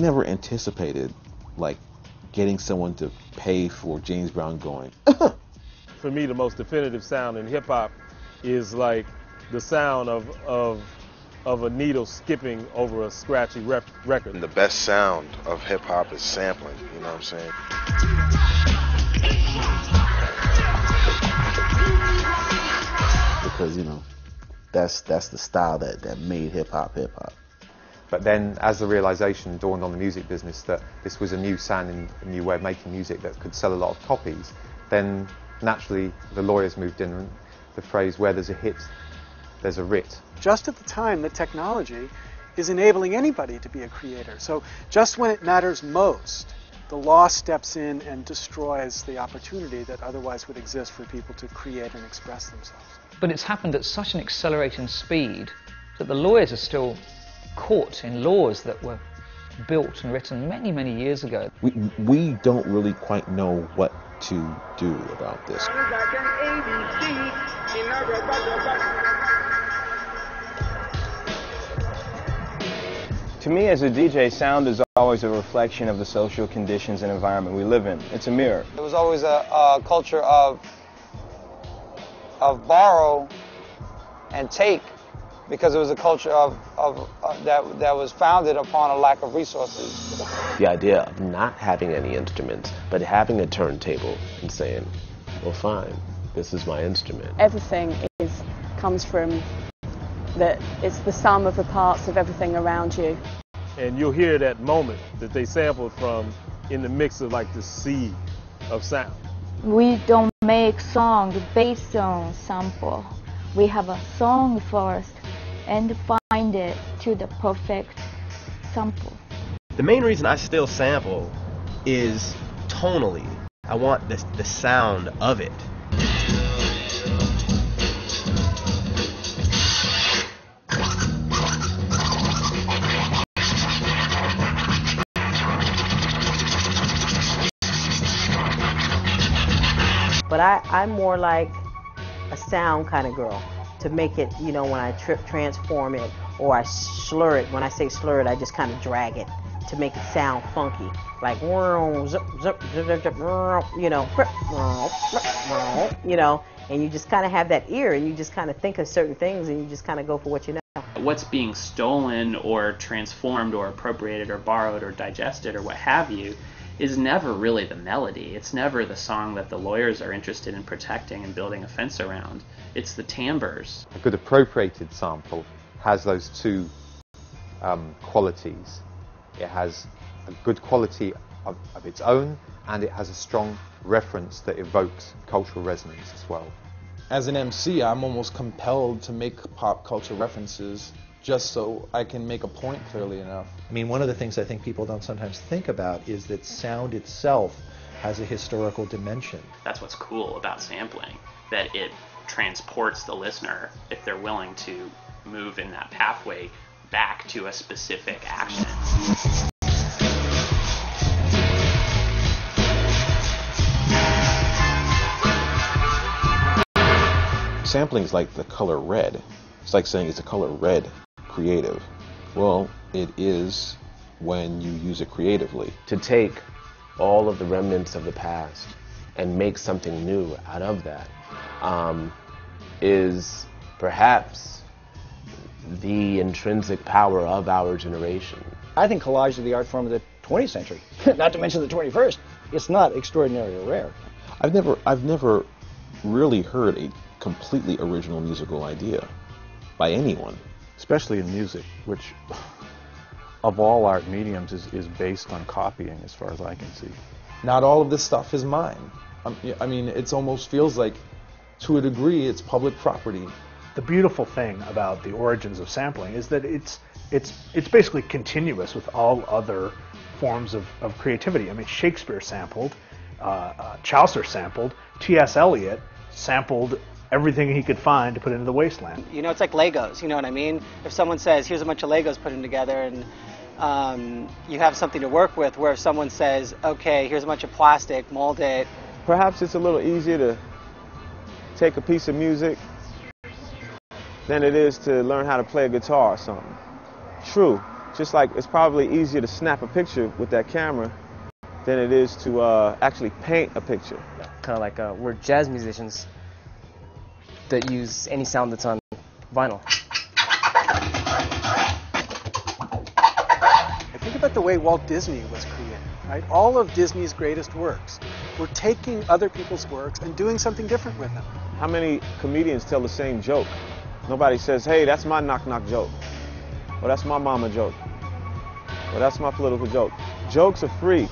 never anticipated, like, getting someone to pay for James Brown going. For me, the most definitive sound in hip-hop is like the sound of a needle skipping over a scratchy record. And the best sound of hip-hop is sampling, you know what I'm saying? Because, you know, that's the style that made hip-hop hip-hop. But then, as the realization dawned on the music business that this was a new sound and a new way of making music that could sell a lot of copies, then naturally the lawyers moved in, and the phrase, where there's a hit, there's a writ. Just at the time that technology is enabling anybody to be a creator. So just when it matters most, the law steps in and destroys the opportunity that otherwise would exist for people to create and express themselves. But it's happened at such an accelerating speed that the lawyers are still caught in laws that were built and written many, many years ago. We don't really quite know what to do about this. To me, as a DJ, sound is always a reflection of the social conditions and environment we live in. It's a mirror. It was always a culture of borrow and take, because it was a culture that was founded upon a lack of resources. The idea of not having any instruments, but having a turntable and saying, well, fine, this is my instrument. Everything comes from it's the sum of the parts of everything around you. And you'll hear that moment that they sampled from in the mix of like the seed of sound. We don't make songs based on sample. We have a song first and find it to the perfect sample. The main reason I still sample is tonally. I want the sound of it. But I'm more like a sound kind of girl, to make it, you know, when I transform it or I slur it. When I say slur it, I just kind of drag it to make it sound funky, like zip, zip, zip, zip, zip, you know, and you just kind of have that ear, and you just kind of think of certain things, and you just kind of go for what you know. What's being stolen or transformed or appropriated or borrowed or digested or what have you is never really the melody. It's never the song that the lawyers are interested in protecting and building a fence around. It's the timbres. A good appropriated sample has those two qualities. It has a good quality of its own, and it has a strong reference that evokes cultural resonance as well. As an MC, I'm almost compelled to make pop culture references just so I can make a point clearly enough. I mean, one of the things I think people don't sometimes think about is that sound itself has a historical dimension. That's what's cool about sampling, that it transports the listener, if they're willing to move in that pathway, back to a specific action. Sampling is like the color red. It's like saying it's a color red creative. Well, it is when you use it creatively. To take all of the remnants of the past and make something new out of that is perhaps the intrinsic power of our generation. I think collage is the art form of the 20th century, not to mention the 21st. It's not extraordinarily rare. I've never really heard a completely original musical idea by anyone. Especially in music, which of all art mediums is based on copying as far as I can see. Not all of this stuff is mine. I mean, it almost feels like, to a degree, it's public property. The beautiful thing about the origins of sampling is that it's basically continuous with all other forms of creativity. I mean, Shakespeare sampled, Chaucer sampled, T.S. Eliot sampled everything he could find to put into the wasteland. You know, it's like Legos, you know what I mean? If someone says, here's a bunch of Legos, put them together, and you have something to work with, where if someone says, okay, here's a bunch of plastic, mold it. Perhaps it's a little easier to take a piece of music than it is to learn how to play a guitar or something. True, just like it's probably easier to snap a picture with that camera than it is to actually paint a picture. Kind of like we're jazz musicians that use any sound that's on vinyl. I think about the way Walt Disney was created, right? All of Disney's greatest works were taking other people's works and doing something different with them. How many comedians tell the same joke? Nobody says, hey, that's my knock-knock joke. Or that's my mama joke. Or that's my political joke. Jokes are free.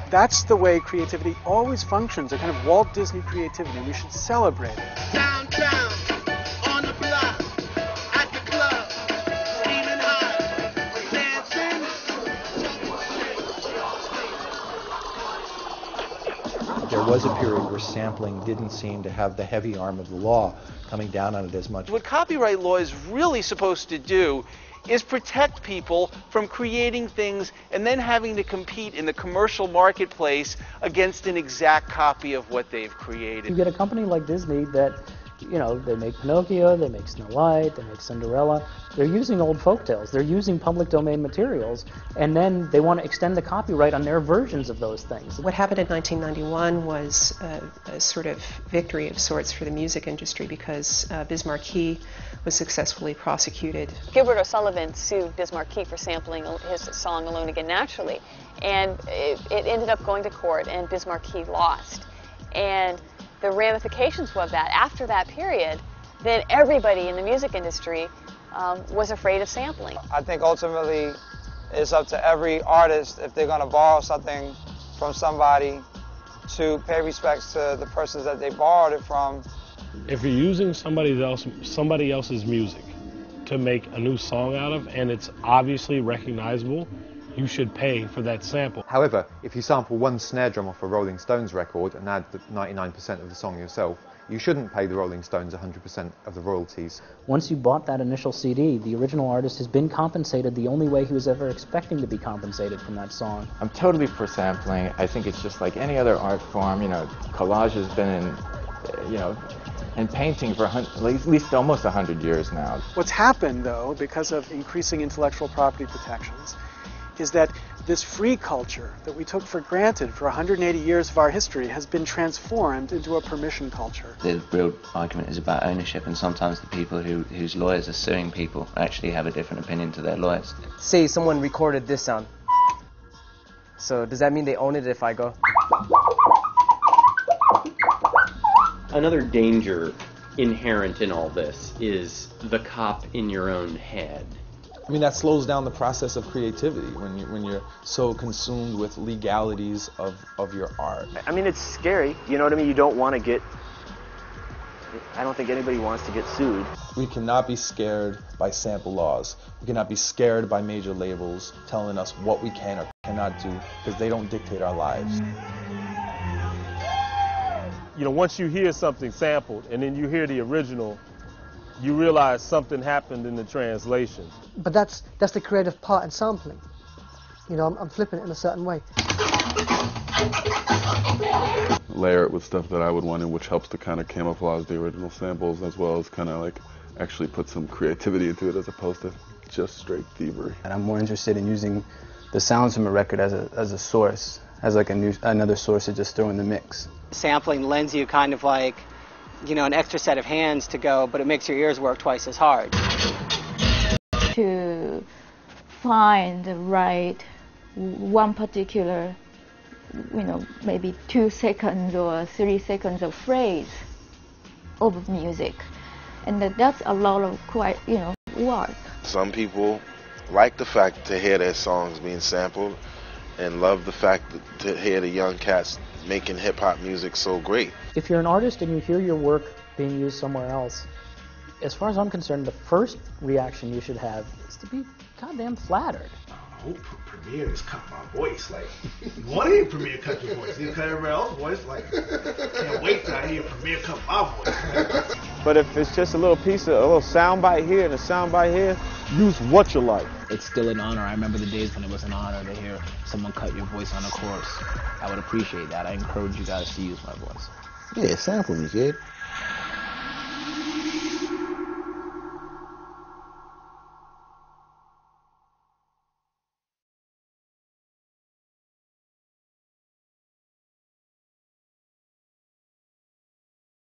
That's the way creativity always functions, a kind of Walt Disney creativity, and we should celebrate it. Downtown, on the block, at the club, steaming hot, dancing. There was a period where sampling didn't seem to have the heavy arm of the law coming down on it as much. What copyright law is really supposed to do is protect people from creating things and then having to compete in the commercial marketplace against an exact copy of what they've created. You get a company like Disney that, you know, they make Pinocchio, they make Snow White, they make Cinderella. They're using old folktales. They're using public domain materials, and then they want to extend the copyright on their versions of those things. What happened in 1991 was a sort of victory of sorts for the music industry because Biz Markie was successfully prosecuted. Gilbert O'Sullivan sued Biz Markie for sampling his song Alone Again Naturally, and it ended up going to court, and Biz Markie lost. And the ramifications of that, after that period, then everybody in the music industry was afraid of sampling. I think ultimately it's up to every artist, if they're going to borrow something from somebody, to pay respects to the persons that they borrowed it from. If you're using somebody else's music to make a new song out of, and it's obviously recognizable, you should pay for that sample. However, if you sample one snare drum off a Rolling Stones record and add the 99% of the song yourself, you shouldn't pay the Rolling Stones 100% of the royalties. Once you bought that initial CD, the original artist has been compensated the only way he was ever expecting to be compensated from that song. I'm totally for sampling. I think it's just like any other art form. You know, collage has been in, in painting for at least almost 100 years now. What's happened, though, because of increasing intellectual property protections, is that this free culture that we took for granted for 180 years of our history has been transformed into a permission culture. The real argument is about ownership, and sometimes the people whose lawyers are suing people actually have a different opinion to their lawyers. Say someone recorded this sound. So does that mean they own it if I go? Another danger inherent in all this is the cop in your own head. I mean, that slows down the process of creativity when you're so consumed with legalities of your art. I mean, it's scary. You know what I mean? You don't want to get... I don't think anybody wants to get sued. We cannot be scared by sample laws. We cannot be scared by major labels telling us what we can or cannot do, because they don't dictate our lives. You know, once you hear something sampled and then you hear the original, you realize something happened in the translation. But that's the creative part in sampling. You know, I'm flipping it in a certain way. Layer it with stuff that I would want in, which helps to kind of camouflage the original samples, as well as kind of like actually put some creativity into it as opposed to just straight thievery. And I'm more interested in using the sounds from a record as a source, as like another source to just throw in the mix. Sampling lends you kind of like, you know, an extra set of hands to go, but it makes your ears work twice as hard. To find the right one particular, maybe 2 seconds or 3 seconds of phrase of music, and that's a lot of work. Some people like the fact to hear their songs being sampled, and love the fact to hear the young cats making hip-hop music so great. If you're an artist and you hear your work being used somewhere else, as far as I'm concerned, the first reaction you should have is to be goddamn flattered. I hope Premier just cut my voice. Like, you want to hear Premier cut your voice? You cut everybody else's voice? Like, can't wait till I hear Premier cut my voice. But if it's just a little piece of, a little sound bite here and a sound bite here, use what you like. It's still an honor. I remember the days when it was an honor to hear someone cut your voice on a chorus. I would appreciate that. I encourage you guys to use my voice. Yeah, sample me, kid.